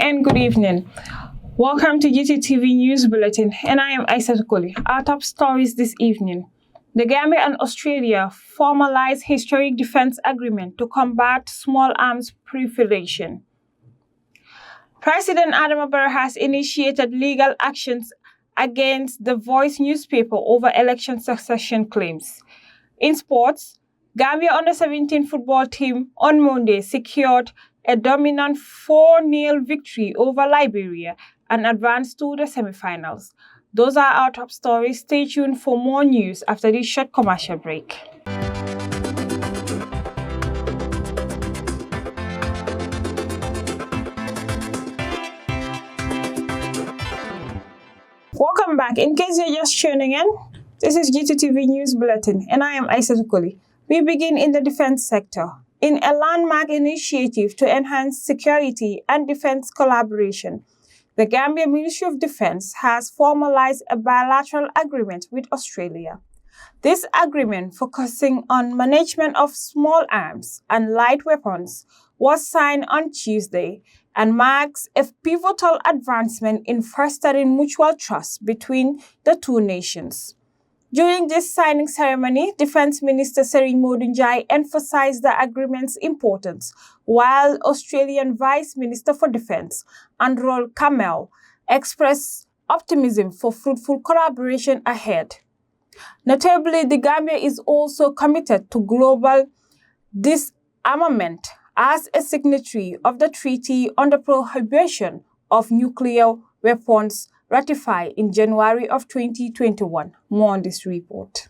and good evening. Welcome to Gttv News Bulletin, and I am Aisha Tukuli. Our top stories this evening. The Gambia and Australia formalize historic defense agreement to combat small arms proliferation. President Adama Barrow has initiated legal actions against the Voice newspaper over election succession claims. In sports, Gambia under-17 football team on Monday secured a dominant 4-0 victory over Liberia and advanced to the semi-finals. Those are our top stories. Stay tuned for more news after this short commercial break. Welcome back. In case you're just tuning in, this is Gttv News Bulletin, and I am Aisha Tukuli. We begin in the defense sector. In a landmark initiative to enhance security and defense collaboration, the Gambia Ministry of Defense has formalized a bilateral agreement with Australia. This agreement, focusing on management of small arms and light weapons, was signed on Tuesday and marks a pivotal advancement in fostering mutual trust between the two nations. During this signing ceremony, Defense Minister Serine Modunjai emphasized the agreement's importance, while Australian Vice Minister for Defense Androl Kamel expressed optimism for fruitful collaboration ahead. Notably, the Gambia is also committed to global disarmament as a signatory of the Treaty on the Prohibition of Nuclear Weapons ratified in January of 2021. More on this report.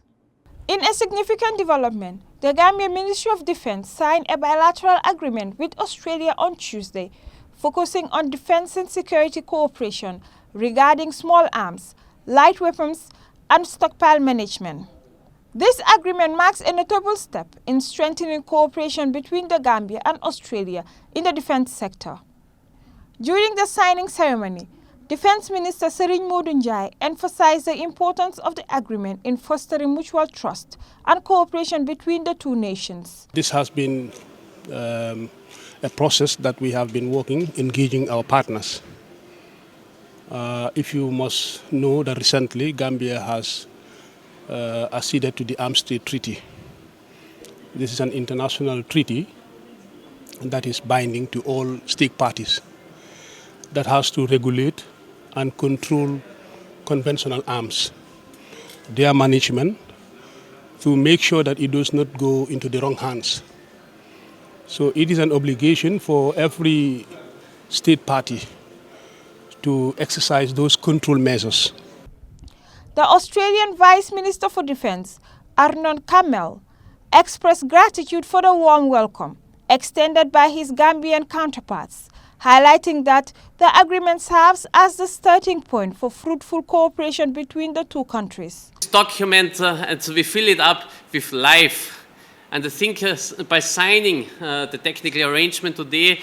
In a significant development, the Gambia Ministry of Defense signed a bilateral agreement with Australia on Tuesday, focusing on defense and security cooperation regarding small arms, light weapons, and stockpile management. This agreement marks a notable step in strengthening cooperation between the Gambia and Australia in the defense sector. During the signing ceremony, Defense Minister Serine Modunjai emphasized the importance of the agreement in fostering mutual trust and cooperation between the two nations. This has been a process that we have been working, engaging our partners. If you must know that recently Gambia has acceded to the Arms Trade Treaty. This is an international treaty that is binding to all stake parties that has to regulate and control conventional arms, their management, to make sure that it does not go into the wrong hands. So it is an obligation for every state party to exercise those control measures. The Australian Vice Minister for Defense, Arnon Kamel, expressed gratitude for the warm welcome extended by his Gambian counterparts, highlighting that the agreement serves as the starting point for fruitful cooperation between the two countries. This document, and we fill it up with life. And I think by signing the technical arrangement today,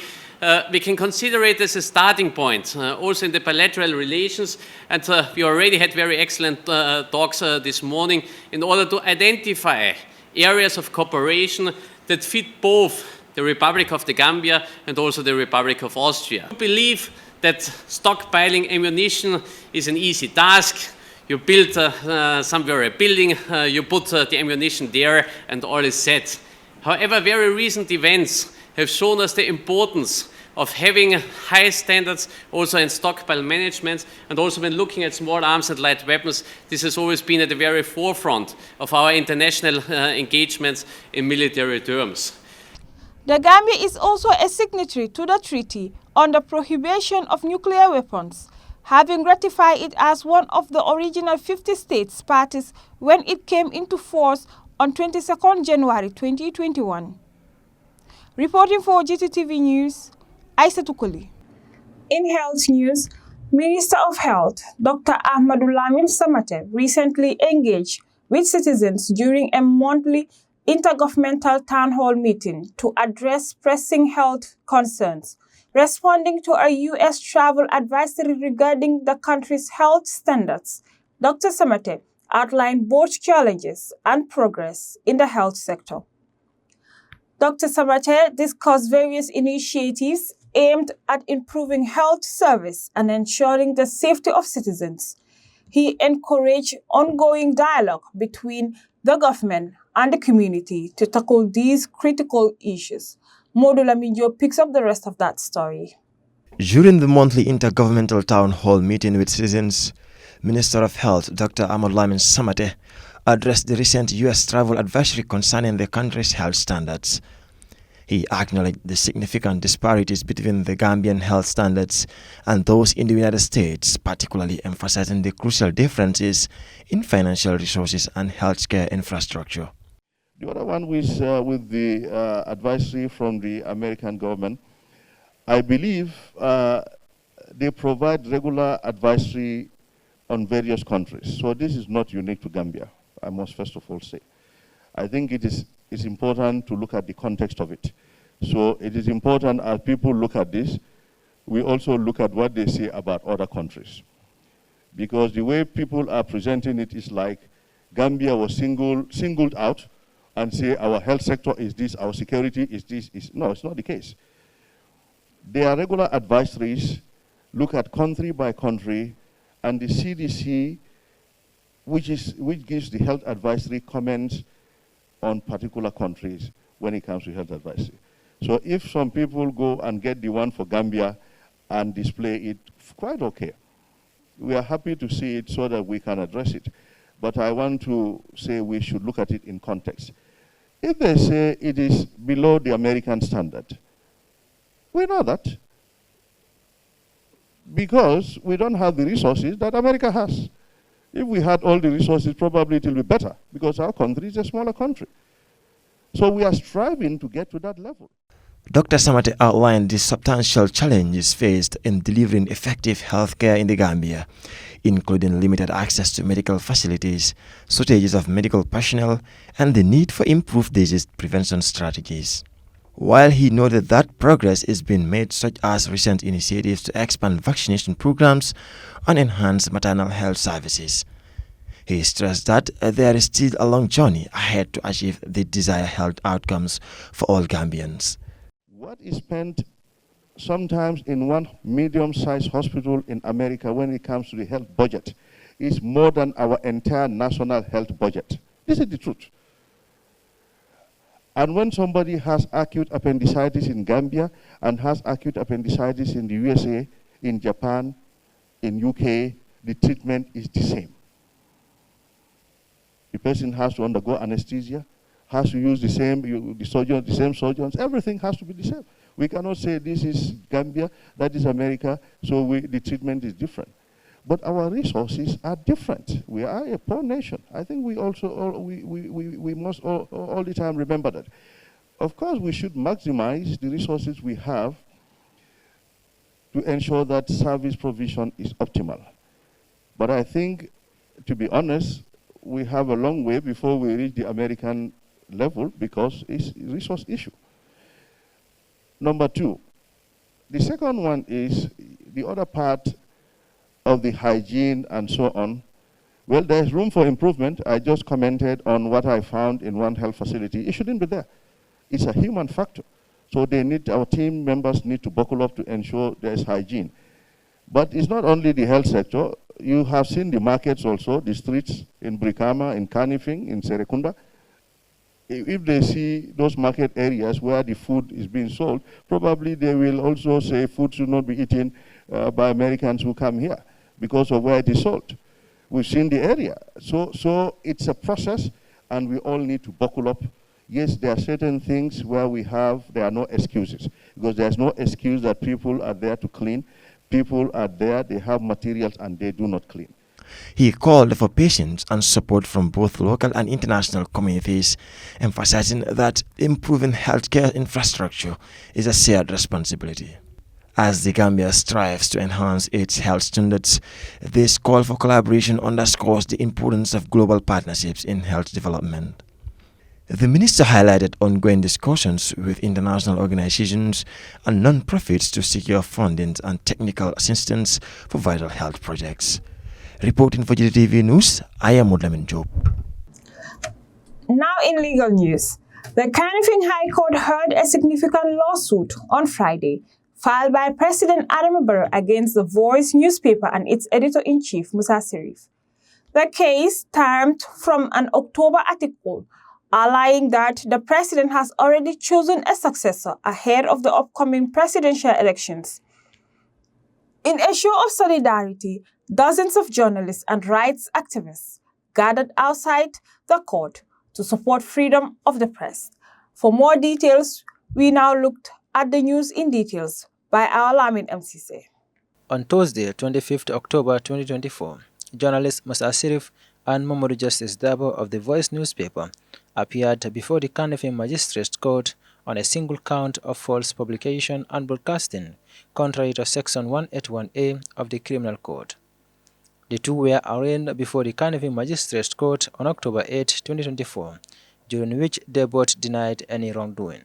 we can consider it as a starting point, also in the bilateral relations. And we already had very excellent talks this morning in order to identify areas of cooperation that fit both the Republic of the Gambia and also the Republic of Austria. I believe that stockpiling ammunition is an easy task. You build somewhere a building, you put the ammunition there, and all is set. However, very recent events have shown us the importance of having high standards also in stockpile management, and also when looking at small arms and light weapons, this has always been at the very forefront of our international engagements in military terms. The Gambia is also a signatory to the Treaty on the Prohibition of Nuclear Weapons, having ratified it as one of the original 50 states parties when it came into force on 22nd January 2021. Reporting for Gttv News, Aisha Tukuli. In health news, Minister of Health, Dr. Ahmadu Lamin Samate, recently engaged with citizens during a monthly intergovernmental town hall meeting to address pressing health concerns, responding to a U.S. travel advisory regarding the country's health standards. Dr. Samate outlined both challenges and progress in the health sector. Dr. Samate discussed various initiatives aimed at improving health service and ensuring the safety of citizens. He encouraged ongoing dialogue between the government and the community to tackle these critical issues. Modula Minjo picks up the rest of that story. During the monthly intergovernmental town hall meeting with citizens, Minister of Health Dr. Ahmad Lamin Samate addressed the recent U.S. travel advisory concerning the country's health standards. He acknowledged the significant disparities between the Gambian health standards and those in the United States, particularly emphasizing the crucial differences in financial resources and healthcare infrastructure. The other one was with the advisory from the American government. I believe they provide regular advisory on various countries. So this is not unique to Gambia, I must first of all say. I think it's important to look at the context of it. So it is important as people look at this, we also look at what they say about other countries. Because the way people are presenting it is like Gambia was singled out and say our health sector is this, our security is this. No, it's not the case. There are regular advisories, look at country by country, and the CDC, which gives the health advisory comments on particular countries when it comes to health advisory. So if some people go and get the one for Gambia and display it, quite okay. We are happy to see it so that we can address it. But I want to say we should look at it in context. If they say it is below the American standard, we know that. Because we don't have the resources that America has. If we had all the resources, probably it will be better, because our country is a smaller country. So we are striving to get to that level. Dr. Samate outlined the substantial challenges faced in delivering effective healthcare in the Gambia, including limited access to medical facilities, shortages of medical personnel, and the need for improved disease prevention strategies. While he noted that progress is being made, such as recent initiatives to expand vaccination programs and enhance maternal health services, he stressed that there is still a long journey ahead to achieve the desired health outcomes for all Gambians. What is spent sometimes in one medium-sized hospital in America when it comes to the health budget is more than our entire national health budget. This is the truth. And when somebody has acute appendicitis in Gambia and has acute appendicitis in the USA, in Japan, in UK, the treatment is the same. The person has to undergo anesthesia, has to use the same surgeons, everything has to be the same. We cannot say this is Gambia, that is America, so the treatment is different. But our resources are different. We are a poor nation. I think we also, we must all the time remember that. Of course, we should maximize the resources we have to ensure that service provision is optimal. But I think, to be honest, we have a long way before we reach the American level because it's a resource issue. Number two, the second one is the other part of the hygiene and so on. Well, there's room for improvement. I just commented on what I found in one health facility. It shouldn't be there. It's a human factor. So our team members need to buckle up to ensure there's hygiene. But it's not only the health sector. You have seen the markets also, the streets in Brikama, in Kanifing, in Serekunda. If they see those market areas where the food is being sold, probably they will also say food should not be eaten by Americans who come here because of where it is sold. We've seen the area. So it's a process, and we all need to buckle up. Yes, there are certain things where there are no excuses, because there's no excuse that people are there to clean. People are there, they have materials, and they do not clean. He called for patience and support from both local and international communities, emphasizing that improving healthcare infrastructure is a shared responsibility. As the Gambia strives to enhance its health standards, this call for collaboration underscores the importance of global partnerships in health development. The minister highlighted ongoing discussions with international organizations and non-profits to secure funding and technical assistance for vital health projects. Reporting for Gttv News, I am Modlamin Job. Now in legal news, the Kanifing High Court heard a significant lawsuit on Friday filed by President Adama Barrow against The Voice newspaper and its editor-in-chief, Musa Sirif. The case stemmed from an October article alleging that the president has already chosen a successor ahead of the upcoming presidential elections. In a show of solidarity, dozens of journalists and rights activists gathered outside the court to support freedom of the press. For more details, we now looked at the news in details by our Lamin MCC. On Thursday, 25th October 2024, journalists Musa Sirif and Mamadou Justice Dabo of The Voice newspaper appeared before the Kanifing Magistrates Court on a single count of false publication and broadcasting, contrary to Section 181A of the Criminal Code. The two were arraigned before the Kanifing Magistrates Court on October 8, 2024, during which they both denied any wrongdoing.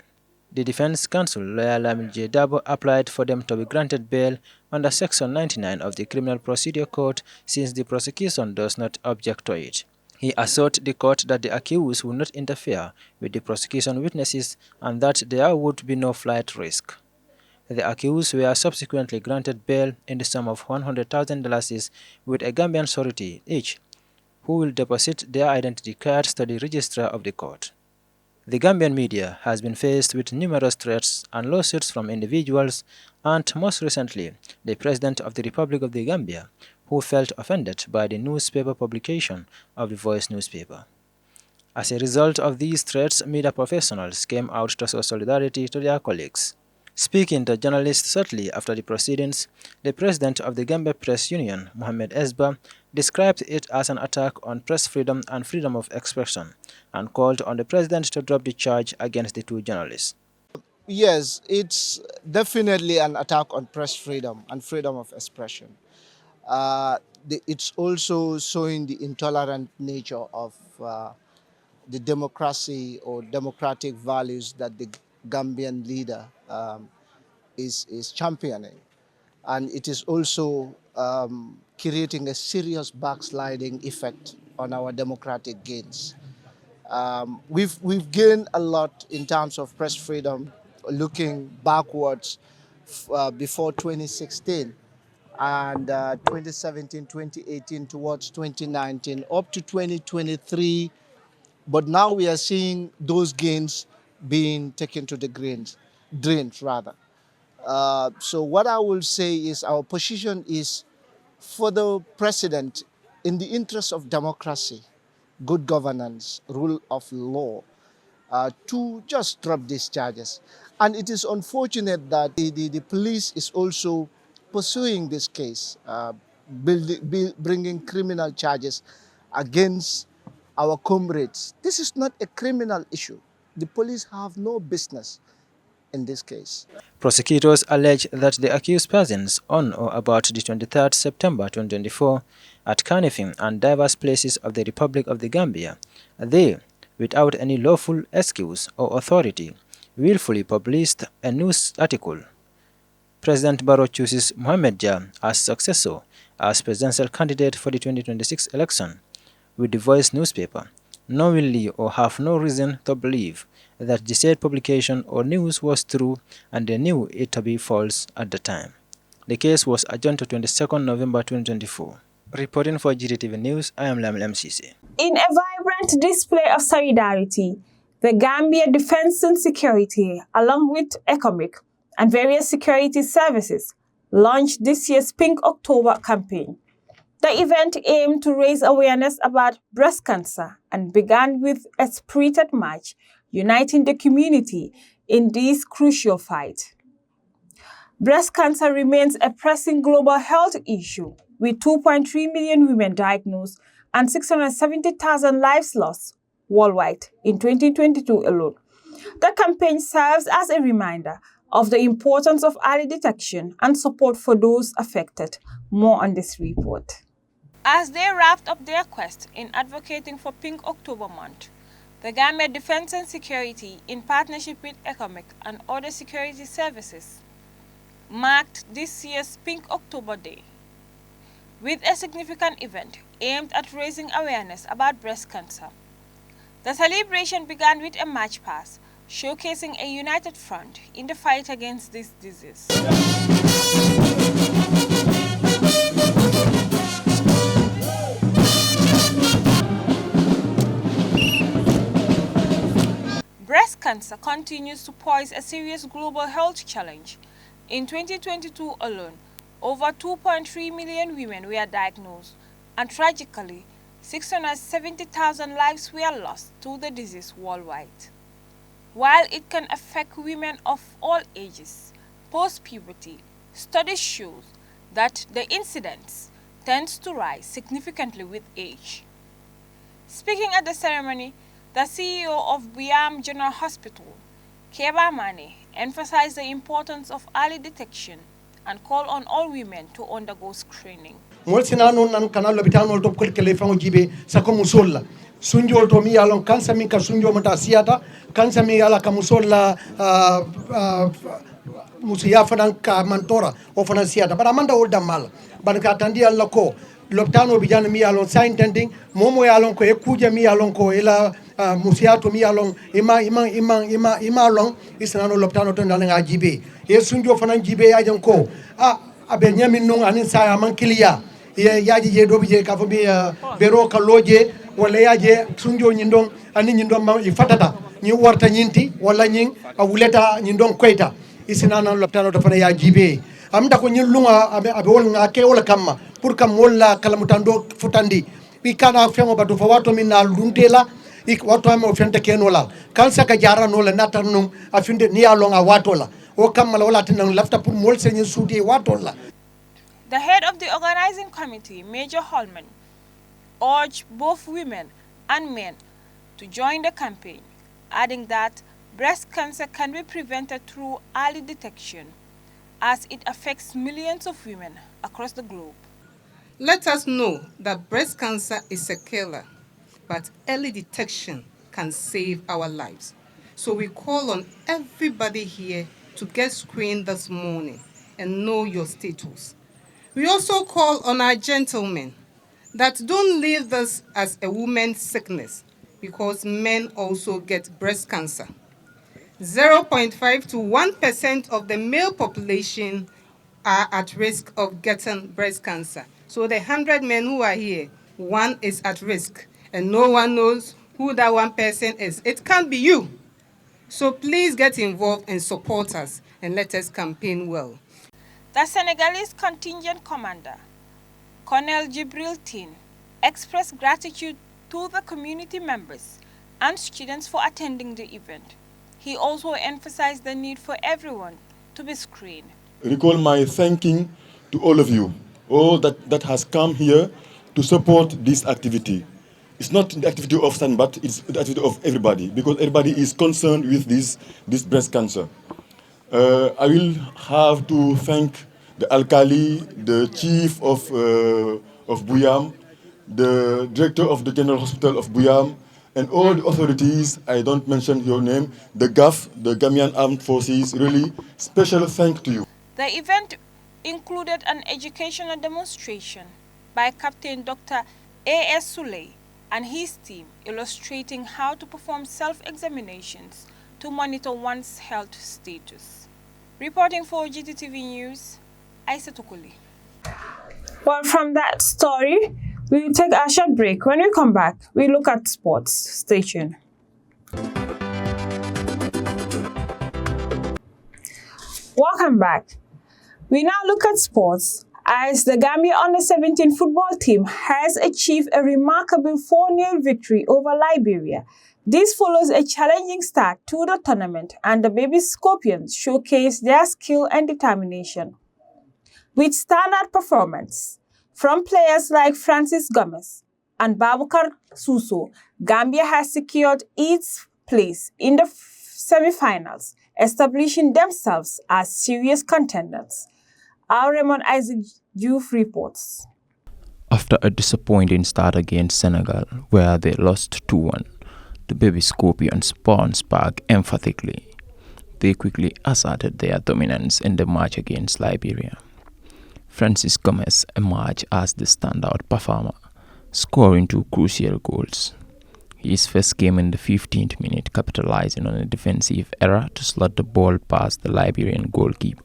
The defense counsel, lawyer Lamin J. Dabo, applied for them to be granted bail under Section 99 of the Criminal Procedure Code since the prosecution does not object to it. He assured the court that the accused would not interfere with the prosecution witnesses and that there would be no flight risk. The accused were subsequently granted bail in the sum of $100,000 with a Gambian surety each, who will deposit their identity cards to the registrar of the court. The Gambian media has been faced with numerous threats and lawsuits from individuals and, most recently, the President of the Republic of the Gambia, who felt offended by the newspaper publication of The Voice newspaper. As a result of these threats, media professionals came out to show solidarity to their colleagues. Speaking to journalists shortly after the proceedings, the President of the Gambia Press Union, Mohamed Esba, described it as an attack on press freedom and freedom of expression and called on the President to drop the charge against the two journalists. Yes, it's definitely an attack on press freedom and freedom of expression. It's also showing the intolerant nature of the democracy or democratic values that the Gambian leader is championing. And it is also creating a serious backsliding effect on our democratic gains. We've gained a lot in terms of press freedom looking backwards before 2016 and 2017, 2018 towards 2019 up to 2023. But now we are seeing those gains being taken to the drains rather. So what I will say is our position is for the president, in the interest of democracy, good governance, rule of law, to just drop these charges. And it is unfortunate that the police is also pursuing this case, bringing criminal charges against our comrades. This is not a criminal issue. The police have no business in this case. Prosecutors allege that the accused persons on or about the 23rd September 2024 at Kanifing and diverse places of the Republic of the Gambia, they, without any lawful excuse or authority, willfully published a news article. President Barrow chooses Mohamed Jah as successor as presidential candidate for the 2026 election, with The Voice newspaper, knowingly or have no reason to believe that the said publication or news was true and they knew it to be false at the time. The case was adjourned to 22nd November 2024. Reporting for Gttv News, I am Lamil MCC. In a vibrant display of solidarity, the Gambia Defense and Security, along with ECOMIC and various security services, launched this year's Pink October campaign. The event aimed to raise awareness about breast cancer and began with a spirited march, uniting the community in this crucial fight. Breast cancer remains a pressing global health issue, with 2.3 million women diagnosed and 670,000 lives lost worldwide in 2022 alone. The campaign serves as a reminder of the importance of early detection and support for those affected. More on this report. As they wrapped up their quest in advocating for Pink October month, the Gambia Defense and Security, in partnership with ECOMIC and other security services, marked this year's Pink October Day with a significant event aimed at raising awareness about breast cancer. The celebration began with a march past showcasing a united front in the fight against this disease. Breast cancer continues to pose a serious global health challenge. In 2022 alone, over 2.3 million women were diagnosed, and tragically, 670,000 lives were lost to the disease worldwide. While it can affect women of all ages, post-puberty, studies show that the incidence tends to rise significantly with age. Speaking at the ceremony, the CEO of Buyam General Hospital, Keba Mane, emphasized the importance of early detection and called on all women to undergo screening. Mol sinano nan kana lobitanol to kol kele fango jibe sako musolla sunjol to mi yalon kansa min ka sunjo mata siata kansa mi yala ka musolla musiya fanan ka mantora o fanan siata bara manda wol damal ban ka tandi alla ko loptano bi jan mi yalon sa intending momo yalon ko e kuja mi yalon ko ila musiya to mi yalon ima long isnano loptano to ndanga jibe e sunjo fanan jibe ajan ko abe nyamin non anin sa man kiliya yaji je dobi je ka fo bi bero ka loje wala yaje sunjo nyindon ani nyindon ma fatata ni warta nyinti wala nyin a wuleta nyindon koyta isinana loptano to fana ya jibe amda ko nyillunga abe wol ngake wala kamma pour kam wala kala mutando futandi bi kana fengo batu fo wato min na luntela ik wato am fente kenola kansa ka jara no la natarnum afinde ni alonga watola o kamala wala tan lafta pour mol senyin sudi watola. The head of the organizing committee, Major Holman, urged both women and men to join the campaign, adding that breast cancer can be prevented through early detection, as it affects millions of women across the globe. Let us know that breast cancer is a killer, but early detection can save our lives. So we call on everybody here to get screened this morning and know your status. We also call on our gentlemen that don't leave this as a woman's sickness, because men also get breast cancer. 0.5 to 1% of the male population are at risk of getting breast cancer. So the 100 men who are here, one is at risk, and no one knows who that one person is. It can't be you. So please get involved and support us, and let us campaign well. The Senegalese contingent commander, Colonel Djibril Tine, expressed gratitude to the community members and students for attending the event. He also emphasized the need for everyone to be screened. Recall my thanking to all of you, all that has come here to support this activity. It's not the activity of San, but it's the activity of everybody, because everybody is concerned with this breast cancer. I will have to thank the Alkali, the chief of Buyam, the director of the General Hospital of Buyam, and all the authorities. I don't mention your name, the GAF, the Gambian Armed Forces. Really, special thank to you. The event included an educational demonstration by Captain Dr. A.S. Souley and his team, illustrating how to perform self-examinations to monitor one's health status. Reporting for Gttv News, Aisa Tukuli. Well, from that story, we will take a short break. When we come back, we look at sports. Stay tuned. Welcome back. We now look at sports, as the Gambia Under-17 football team has achieved a remarkable 4-0 victory over Liberia. This follows a challenging start to the tournament, and the Baby Scorpions showcased their skill and determination. With standout performance from players like Francis Gomez and Babukar Suso, Gambia has secured its place in the semi-finals, establishing themselves as serious contenders. Our Raymond Isaac Diouf reports. After a disappointing start against Senegal, where they lost 2-1, the Baby Scorpions bounced back emphatically. They quickly asserted their dominance in the match against Liberia. Francis Gomez emerged as the standout performer, scoring 2 crucial goals. His first came in the 15th minute, capitalizing on a defensive error to slot the ball past the Liberian goalkeeper.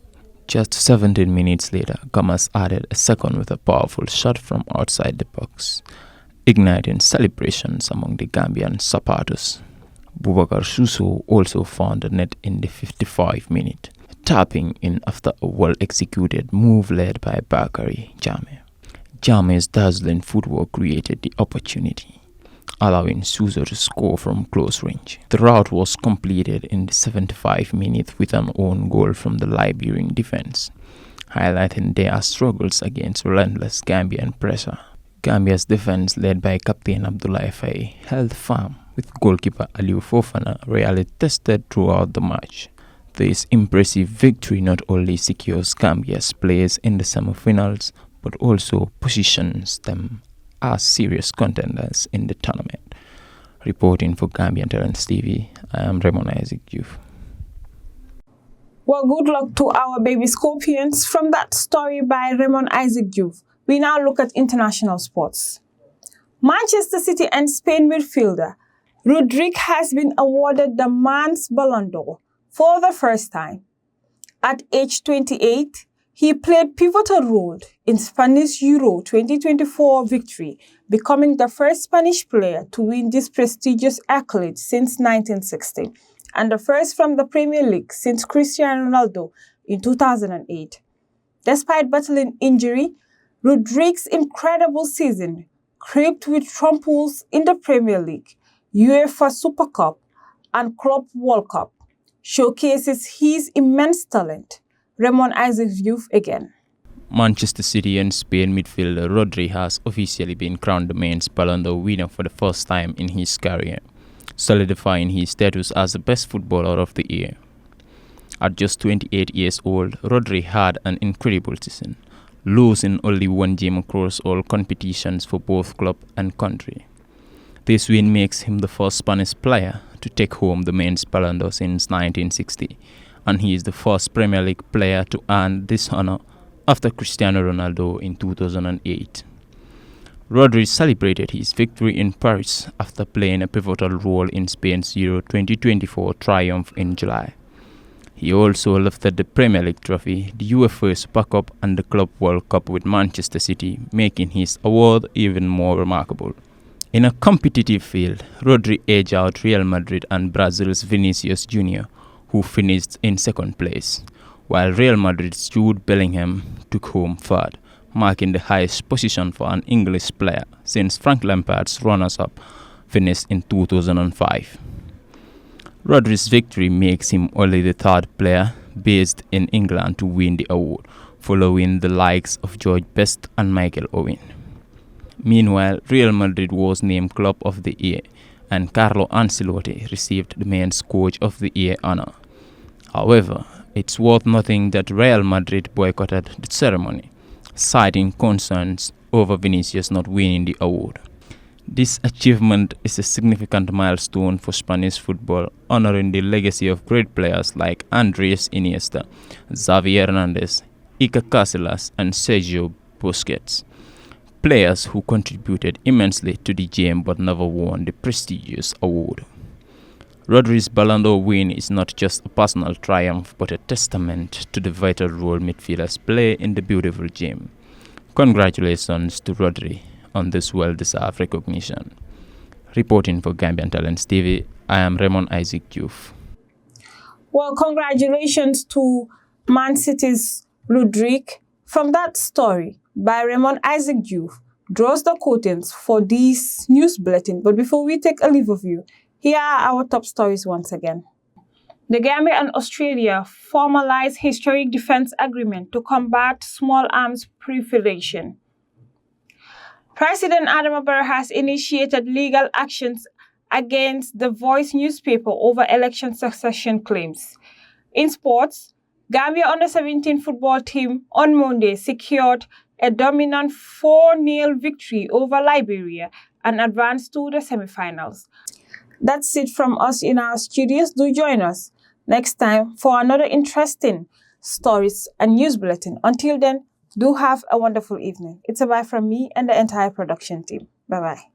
Just 17 minutes later, Gomez added a second with a powerful shot from outside the box, igniting celebrations among the Gambian supporters. Boubacar Suso also found the net in the 55th minute, tapping in after a well-executed move led by Bakary Jammeh. Jammeh's dazzling footwork created the opportunity, allowing Suso to score from close range. The rout was completed in the 75th minute with an own goal from the Liberian defense, highlighting their struggles against relentless Gambian pressure. Gambia's defense, led by Captain Abdoulaye Faye, held firm, with goalkeeper Aliou Fofana really tested throughout the match. This impressive victory not only secures Gambia's place in the semi-finals, but also positions them as serious contenders in the tournament. Reporting for Gambian Talents TV, I am Raymond Isaac Youth. Well, good luck to our baby Scorpions. From that story by Raymond Isaac Youth, we now look at international sports. Manchester City and Spain midfielder Rodrigue has been awarded the Man's Ballon d'Or for the first time. At age 28, he played pivotal role in Spanish Euro 2024 victory, becoming the first Spanish player to win this prestigious accolade since 1960, and the first from the Premier League since Cristiano Ronaldo in 2008. Despite battling injury, Rodrigue's incredible season, cribbed with trumpules in the Premier League, UEFA Super Cup, and Club World Cup, showcases his immense talent. Raymond Isaac Youth again. Manchester City and Spain midfielder Rodri has officially been crowned the men's Ballon d'Or winner for the first time in his career, solidifying his status as the best footballer of the year. At just 28 years old, Rodri had an incredible season, losing only one game across all competitions for both club and country. This win makes him the first Spanish player to take home the men's Ballon d'Or since 1960, and he is the first Premier League player to earn this honor after Cristiano Ronaldo in 2008. Rodri celebrated his victory in Paris after playing a pivotal role in Spain's Euro 2024 triumph in July. He also lifted the Premier League trophy, the UEFA Super Cup, and the Club World Cup with Manchester City, making his award even more remarkable. In a competitive field, Rodri edged out Real Madrid and Brazil's Vinicius Jr., who finished in second place, while Real Madrid's Jude Bellingham took home third, marking the highest position for an English player since Frank Lampard's runners-up finished in 2005. Rodri's victory makes him only the third player based in England to win the award, following the likes of George Best and Michael Owen. Meanwhile, Real Madrid was named Club of the Year, and Carlo Ancelotti received the Men's Coach of the Year honor. However, it's worth noting that Real Madrid boycotted the ceremony, citing concerns over Vinicius not winning the award. This achievement is a significant milestone for Spanish football, honoring the legacy of great players like Andres Iniesta, Xavi Hernandez, Iker Casillas, and Sergio Busquets, players who contributed immensely to the game but never won the prestigious award. Rodri's Ballon d'Or win is not just a personal triumph but a testament to the vital role midfielders play in the beautiful game. Congratulations to Rodri on this well-deserved recognition. Reporting for Gambian Talents TV, I am Raymond Isaac Youth. Well, congratulations to Man City's Rodrigue. From that story by Raymond Isaac Youth draws the curtains for this news bulletin. But before we take a leave of you, here are our top stories once again. The Gambia and Australia formalize historic defense agreement to combat small arms proliferation. President Adama Barrow has initiated legal actions against The Voice newspaper over election succession claims. In sports, Gambia under-17 football team on Monday secured a dominant 4-0 victory over Liberia and advanced to the semifinals. That's it from us in our studios. Do join us next time for another interesting stories and news bulletin. Until then, do have a wonderful evening. It's a bye from me and the entire production team. Bye-bye.